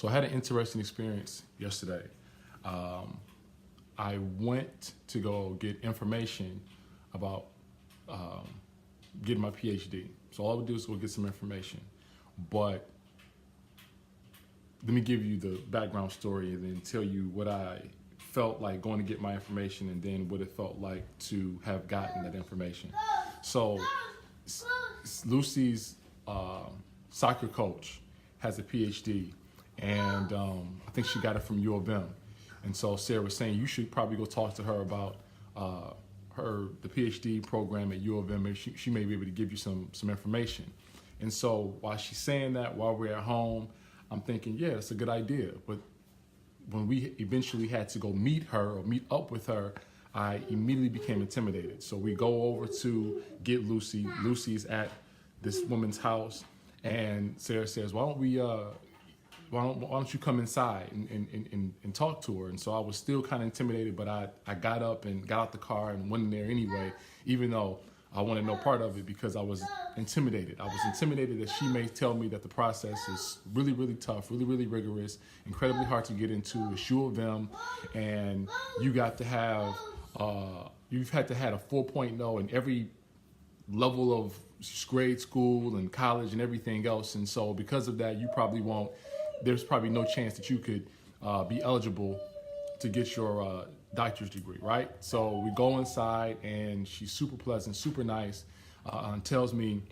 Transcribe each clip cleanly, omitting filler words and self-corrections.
So I had an interesting experience yesterday. I went to go get information about getting my PhD. So all I would do is go get some information. But let me give you the background story and then tell you what I felt like going to get my information and then what it felt like to have gotten that information. So Lucy's soccer coach has a PhD, and I think she got it from U of M. And so Sarah was saying you should probably go talk to her about the PhD program at U of M, and she may be able to give you some information. And so while she's saying that, while we're at home, I'm thinking, yeah, that's a good idea. But when we eventually had to go meet her or meet up with her, I immediately became intimidated. So we go over to get Lucy. Lucy's at this woman's house, and Sarah says, why don't you come inside and talk to her? And so I was still kind of intimidated, but I got up and got out the car and went in there anyway, even though I wanted no part of it because I was intimidated. I was intimidated that she may tell me that the process is really, really tough, really, really rigorous, incredibly hard to get into. It's U of M, and you got to have, you've had to have a 4.0 in every level of grade school and college and everything else. And so because of that, there's probably no chance that you could be eligible to get your doctor's degree, right? So we go inside, and she's super pleasant, super nice, and tells me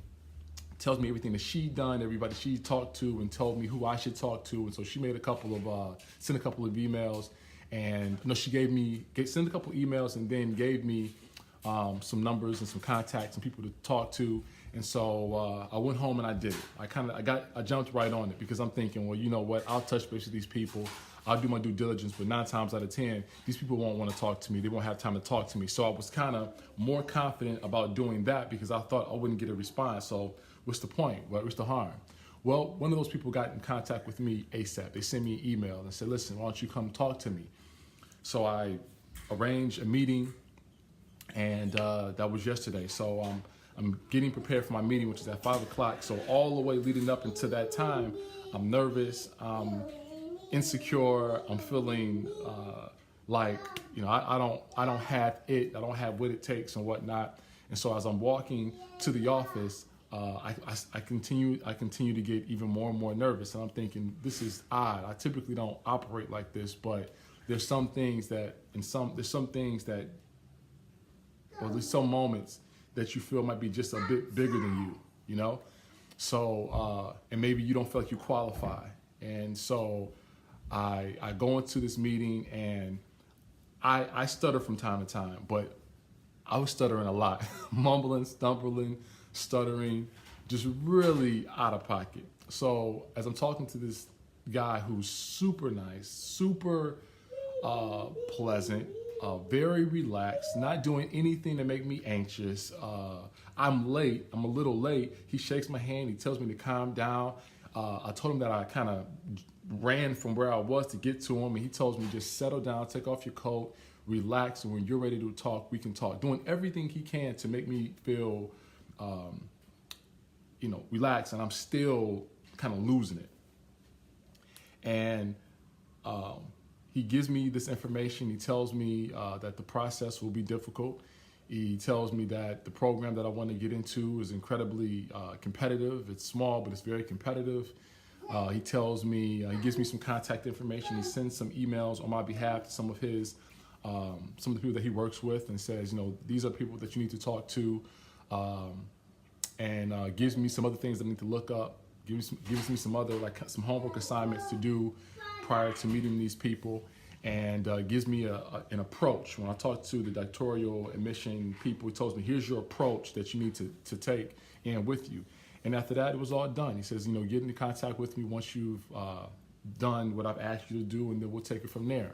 everything that she'd done, everybody she talked to, and told me who I should talk to. And so she made sent a couple of emails, and she sent a couple of emails, and then gave me some numbers and some contacts and people to talk to. And so I went home and I did it. I jumped right on it because I'm thinking, well, you know what? I'll touch base with these people. I'll do my due diligence, but 9 times out of 10, these people won't want to talk to me. They won't have time to talk to me. So I was kind of more confident about doing that because I thought I wouldn't get a response. So what's the point? What's the harm? Well, one of those people got in contact with me ASAP. They sent me an email and said, listen, why don't you come talk to me? So I arranged a meeting, and that was yesterday. So I'm getting prepared for my meeting, which is at 5 o'clock. So all the way leading up into that time, I'm nervous, I'm insecure, I'm feeling like, I don't have it, I don't have what it takes and whatnot. And so as I'm walking to the office, I continue to get even more and more nervous. And I'm thinking, this is odd. I typically don't operate like this, but there's some moments that you feel might be just a bit bigger than you, So, and maybe you don't feel like you qualify. And so I go into this meeting, and I stutter from time to time, but I was stuttering a lot, mumbling, stumbling, stuttering, just really out of pocket. So as I'm talking to this guy who's super nice, super pleasant, very relaxed, not doing anything to make me anxious. I'm late. I'm a little late. He shakes my hand. He tells me to calm down. I told him that I kind of ran from where I was to get to him, and he tells me just settle down, take off your coat, relax, and when you're ready to talk, we can talk. Doing everything he can to make me feel, relaxed, and I'm still kind of losing it. And he gives me this information. He tells me that the process will be difficult. He tells me that the program that I want to get into is incredibly competitive. It's small, but it's very competitive. He tells me, he gives me some contact information. He sends some emails on my behalf to some of the people that he works with, and says, these are people that you need to talk to, and gives me some other things that I need to look up. Gives me some other, some homework assignments to do prior to meeting these people, and gives me an approach. When I talk to the doctoral admission people, he tells me, here's your approach that you need to take in with you. And after that, it was all done. He says, get into contact with me once you've done what I've asked you to do, and then we'll take it from there.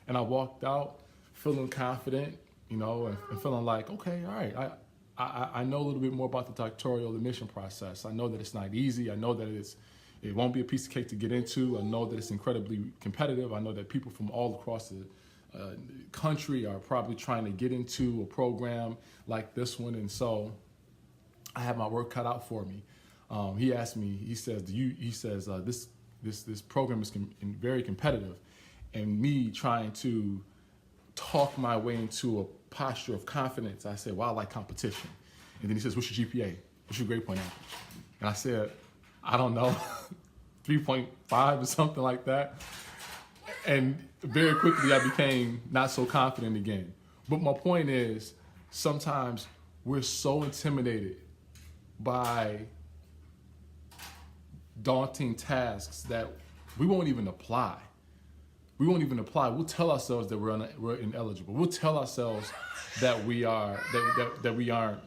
And I walked out feeling confident, and feeling like, okay, all right, I know a little bit more about the doctoral admission process. I know that it's not easy. I know that it won't be a piece of cake to get into. I know that it's incredibly competitive. I know that people from all across the country are probably trying to get into a program like this one. And so I have my work cut out for me. He asked me, he says, this program is very competitive, and me trying to talk my way into a posture of confidence, I said, well, I like competition. And then he says, what's your GPA? What's your grade point average? And I said, I don't know, 3.5 or something like that. And very quickly I became not so confident again. But my point is, sometimes we're so intimidated by daunting tasks that we won't even apply. We won't even apply. We'll tell ourselves that we're ineligible. We'll tell ourselves that we are that we aren't.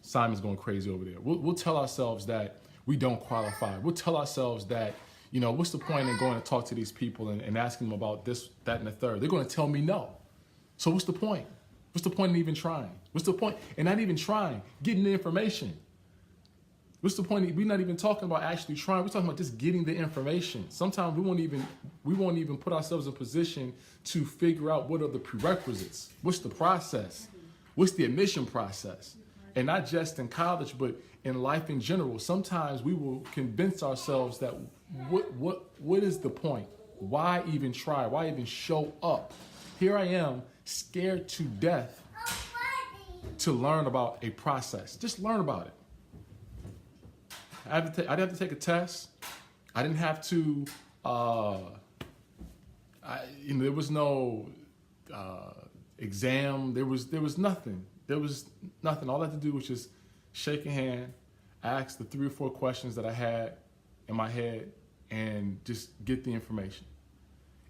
Simon's going crazy over there. We'll tell ourselves that we don't qualify. We'll tell ourselves that, you know, what's the point in going to talk to these people and asking them about this, that, and the third? They're going to tell me no. So what's the point? What's the point in even trying? What's the point in not even trying, getting the information? What's the point? We're not even talking about actually trying. We're talking about just getting the information. Sometimes we won't even put ourselves in position to figure out what are the prerequisites. What's the process? What's the admission process? And not just in college, but in life in general. Sometimes we will convince ourselves that what is the point? Why even try? Why even show up? Here I am, scared to death to learn about a process. Just learn about it. I didn't have to take a test. I didn't have to, there was no exam. There was nothing. There was nothing. All I had to do was just shake a hand, ask the 3 or 4 questions that I had in my head, and just get the information.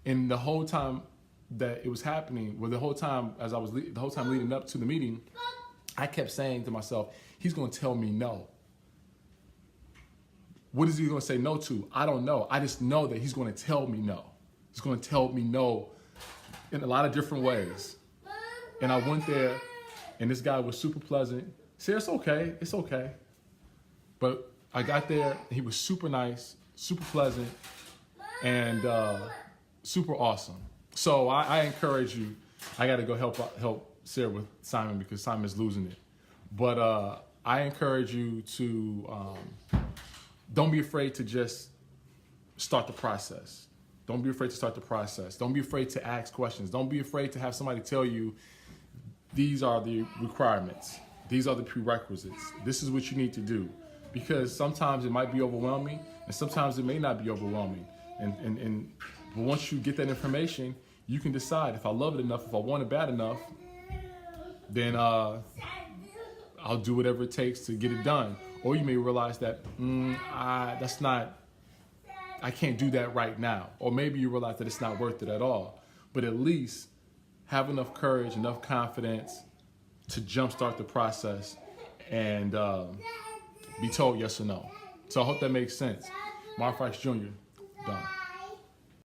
And the whole time that it was happening, the whole time leading up to the meeting, I kept saying to myself, he's going to tell me no. What is he going to say no to? I don't know. I just know that he's going to tell me no. He's going to tell me no in a lot of different ways. And I went there, and this guy was super pleasant. He said, it's okay. It's okay. But I got there, and he was super nice, super pleasant, and super awesome. So I encourage you. I got to go help Sarah with Simon because Simon's losing it. But I encourage you to don't be afraid to just start the process. Don't be afraid to start the process. Don't be afraid to ask questions. Don't be afraid to have somebody tell you, these are the requirements. These are the prerequisites. This is what you need to do. Because sometimes it might be overwhelming, and sometimes it may not be overwhelming. And once you get that information, you can decide, if I love it enough, if I want it bad enough, then I'll do whatever it takes to get it done. Or you may realize that I can't do that right now. Or maybe you realize that it's not worth it at all. But at least have enough courage, enough confidence to jumpstart the process and be told yes or no. So I hope that makes sense. Mark Fox Jr., done.